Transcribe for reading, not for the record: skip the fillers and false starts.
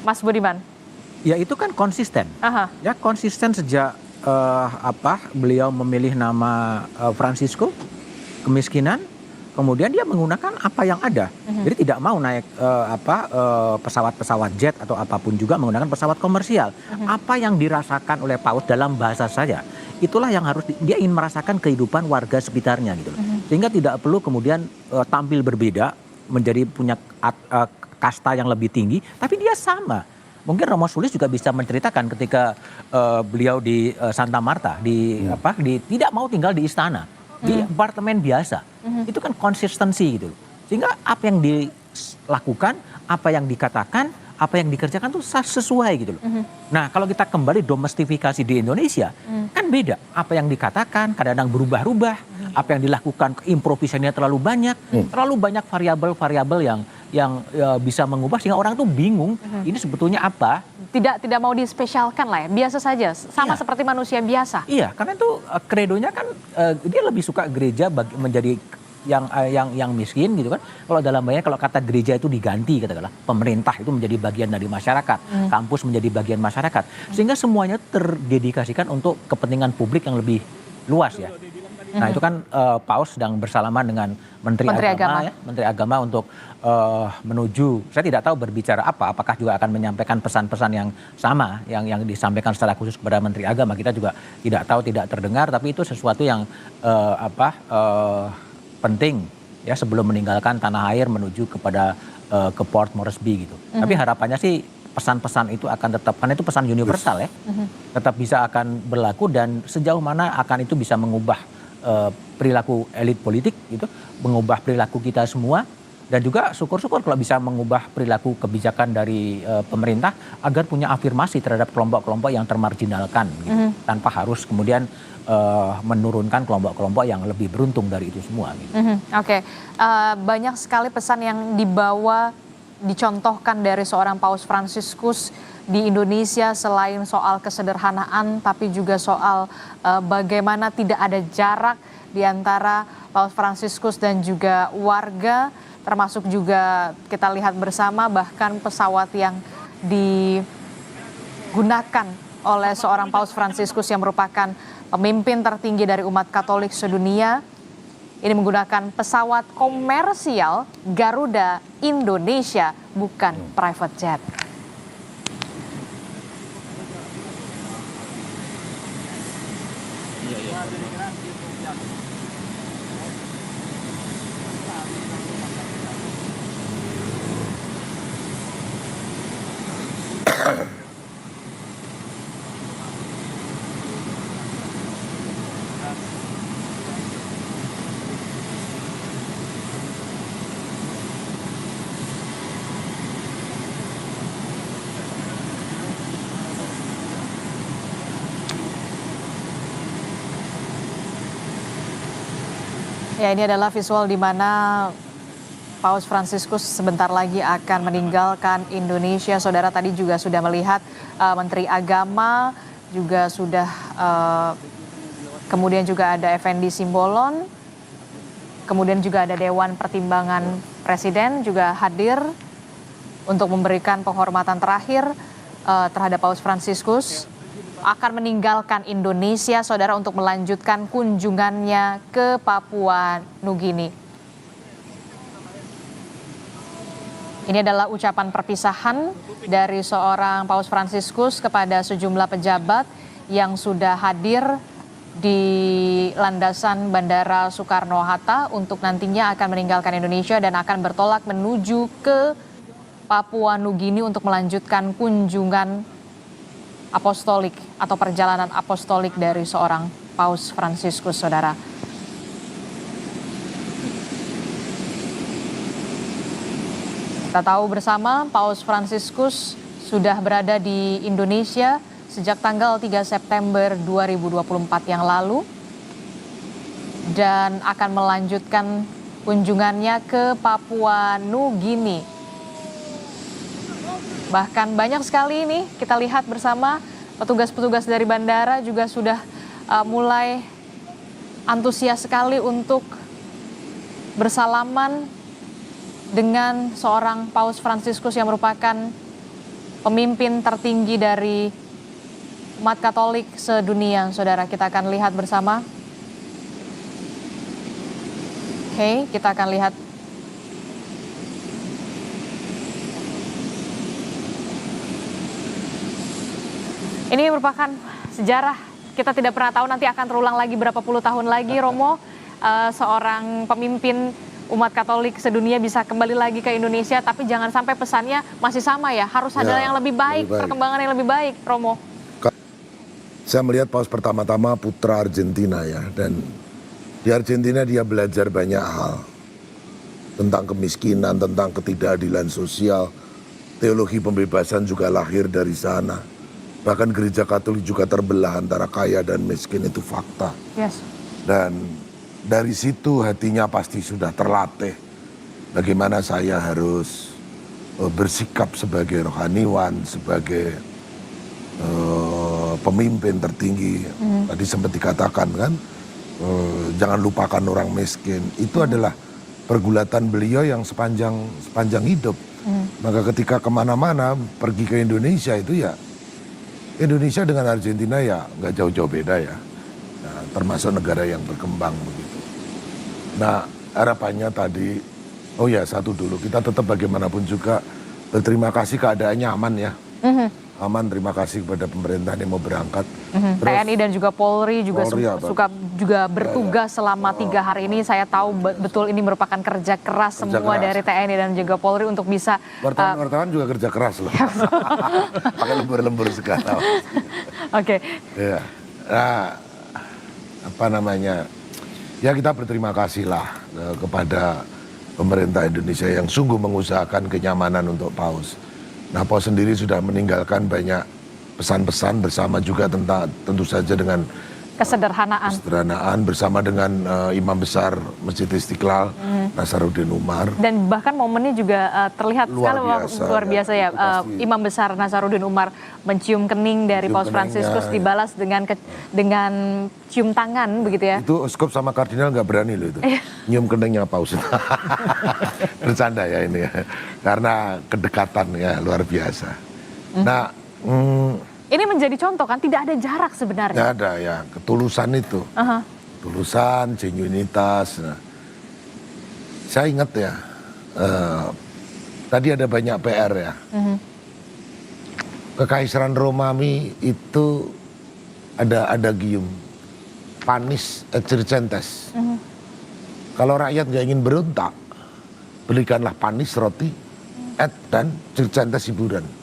Mas Budiman? Ya itu kan konsisten. Aha. Ya konsisten sejak beliau memilih nama Francisco, kemiskinan, kemudian dia menggunakan apa yang ada. Jadi tidak mau naik pesawat-pesawat jet atau apapun juga, menggunakan pesawat komersial. Apa yang dirasakan oleh Paus dalam bahasa saya, itulah yang harus dia ingin merasakan kehidupan warga sekitarnya gitu loh. Sehingga tidak perlu kemudian tampil berbeda, menjadi punya kasta yang lebih tinggi, tapi dia sama. Mungkin Romo Sulis juga bisa menceritakan ketika beliau di Santa Marta tidak mau tinggal di istana, di apartemen biasa. Itu kan konsistensi gitu. Sehingga apa yang dilakukan, apa yang dikatakan, apa yang dikerjakan tuh sesuai gitu loh. Nah, kalau kita kembali domestifikasi di Indonesia, kan beda. Apa yang dikatakan kadang-kadang berubah-ubah, apa yang dilakukan improvisasinya terlalu banyak variabel-variabel yang bisa mengubah sehingga orang tuh bingung ini sebetulnya apa. Tidak mau dispesialkan lah ya, biasa saja, sama seperti manusia biasa. Iya, karena itu kredonya kan dia lebih suka gereja menjadi yang miskin gitu kan. Kalau dalam bahasa kalau kata gereja itu diganti katakanlah, pemerintah itu menjadi bagian dari masyarakat, kampus menjadi bagian masyarakat, sehingga semuanya terdedikasikan untuk kepentingan publik yang lebih luas ya. Nah itu kan Paus sedang bersalaman dengan Menteri Agama untuk menuju, saya tidak tahu berbicara apakah juga akan menyampaikan pesan-pesan yang sama yang disampaikan secara khusus kepada Menteri Agama, kita juga tidak tahu, tidak terdengar, tapi itu sesuatu yang penting ya sebelum meninggalkan tanah air menuju ke Port Moresby gitu. Tapi harapannya sih pesan-pesan itu akan tetap, karena itu pesan universal ya, tetap bisa akan berlaku dan sejauh mana akan itu bisa mengubah perilaku elit politik gitu, mengubah perilaku kita semua, dan juga syukur-syukur kalau bisa mengubah perilaku kebijakan dari pemerintah agar punya afirmasi terhadap kelompok-kelompok yang termarginalkan gitu, tanpa harus kemudian menurunkan kelompok-kelompok yang lebih beruntung dari itu semua gitu. Oke. Banyak sekali pesan yang dicontohkan dari seorang Paus Fransiskus di Indonesia, selain soal kesederhanaan, tapi juga soal bagaimana tidak ada jarak di antara Paus Fransiskus dan juga warga, termasuk juga kita lihat bersama bahkan pesawat yang digunakan oleh seorang Paus Fransiskus yang merupakan pemimpin tertinggi dari umat Katolik sedunia. Ini menggunakan pesawat komersial Garuda Indonesia, bukan private jet. Ya, ini adalah visual di mana Paus Fransiskus sebentar lagi akan meninggalkan Indonesia. Saudara tadi juga sudah melihat Menteri Agama juga sudah, kemudian juga ada Effendi Simbolon, kemudian juga ada Dewan Pertimbangan Presiden juga hadir untuk memberikan penghormatan terakhir terhadap Paus Fransiskus. Akan meninggalkan Indonesia, saudara, untuk melanjutkan kunjungannya ke Papua Nugini. Ini adalah ucapan perpisahan dari seorang Paus Fransiskus kepada sejumlah pejabat yang sudah hadir di landasan Bandara Soekarno-Hatta untuk nantinya akan meninggalkan Indonesia dan akan bertolak menuju ke Papua Nugini untuk melanjutkan kunjungan apostolik atau perjalanan apostolik dari seorang Paus Fransiskus, saudara. Kita tahu bersama Paus Fransiskus sudah berada di Indonesia sejak tanggal 3 September 2024 yang lalu dan akan melanjutkan kunjungannya ke Papua Nugini. Bahkan banyak sekali ini kita lihat bersama petugas-petugas dari bandara juga sudah mulai antusias sekali untuk bersalaman dengan seorang Paus Fransiskus yang merupakan pemimpin tertinggi dari umat Katolik sedunia, saudara. Kita akan lihat bersama. Oke, kita akan lihat. Ini merupakan sejarah, kita tidak pernah tahu nanti akan terulang lagi berapa puluh tahun lagi, Romo. Seorang pemimpin umat Katolik sedunia bisa kembali lagi ke Indonesia, tapi jangan sampai pesannya masih sama ya, harus ada yang lebih baik, perkembangan yang lebih baik, Romo. Saya melihat Paus pertama-tama putra Argentina ya, dan di Argentina dia belajar banyak hal tentang kemiskinan, tentang ketidakadilan sosial, teologi pembebasan juga lahir dari sana. Bahkan gereja Katolik juga terbelah antara kaya dan miskin, itu fakta. Yes. Dan dari situ hatinya pasti sudah terlatih bagaimana saya harus bersikap sebagai rohaniwan, sebagai pemimpin tertinggi. Tadi sempat dikatakan kan, jangan lupakan orang miskin. Itu adalah pergulatan beliau yang sepanjang hidup. Maka ketika kemana-mana pergi ke Indonesia itu ya, Indonesia dengan Argentina ya nggak jauh-jauh beda ya. Nah, termasuk negara yang berkembang begitu. Nah, harapannya tadi, oh ya satu dulu, kita tetap bagaimanapun juga berterima kasih, keadaannya aman ya. Aman, terima kasih kepada pemerintah yang mau berangkat. Terus, TNI dan juga Polri juga suka juga bertugas selama 3 hari ini. Saya tahu betul ini merupakan kerja keras semua dari TNI dan juga Polri untuk bisa. Wartawan juga kerja keras loh. Pakai lembur-lembur segala. Oke. Ya. Nah, apa namanya? Ya kita berterima kasih lah kepada pemerintah Indonesia yang sungguh mengusahakan kenyamanan untuk Paus. Nah, Paus sendiri sudah meninggalkan banyak pesan-pesan bersama juga tentang tentu saja dengan kesederhanaan bersama dengan Imam Besar Masjid Istiqlal, Nasaruddin Umar. Dan bahkan momennya juga terlihat luar biasa ya. Imam Besar Nasaruddin Umar mencium kening dari Paus Fransiskus, dibalas dengan cium tangan begitu ya. Itu uskup sama kardinal nggak berani loh itu. Nyium keningnya Paus. Bercanda ya ini ya. Karena kedekatan ya luar biasa. Nah, ini menjadi contoh kan, tidak ada jarak sebenarnya. Tidak ada ya, ketulusan itu. Ketulusan, genuinitas. Nah, saya ingat ya, tadi ada banyak PR ya. Kekaisaran Romawi itu ada gium, panis et circenses. Kalau rakyat nggak ingin berontak, belikanlah panis roti, et dan circenses hiburan.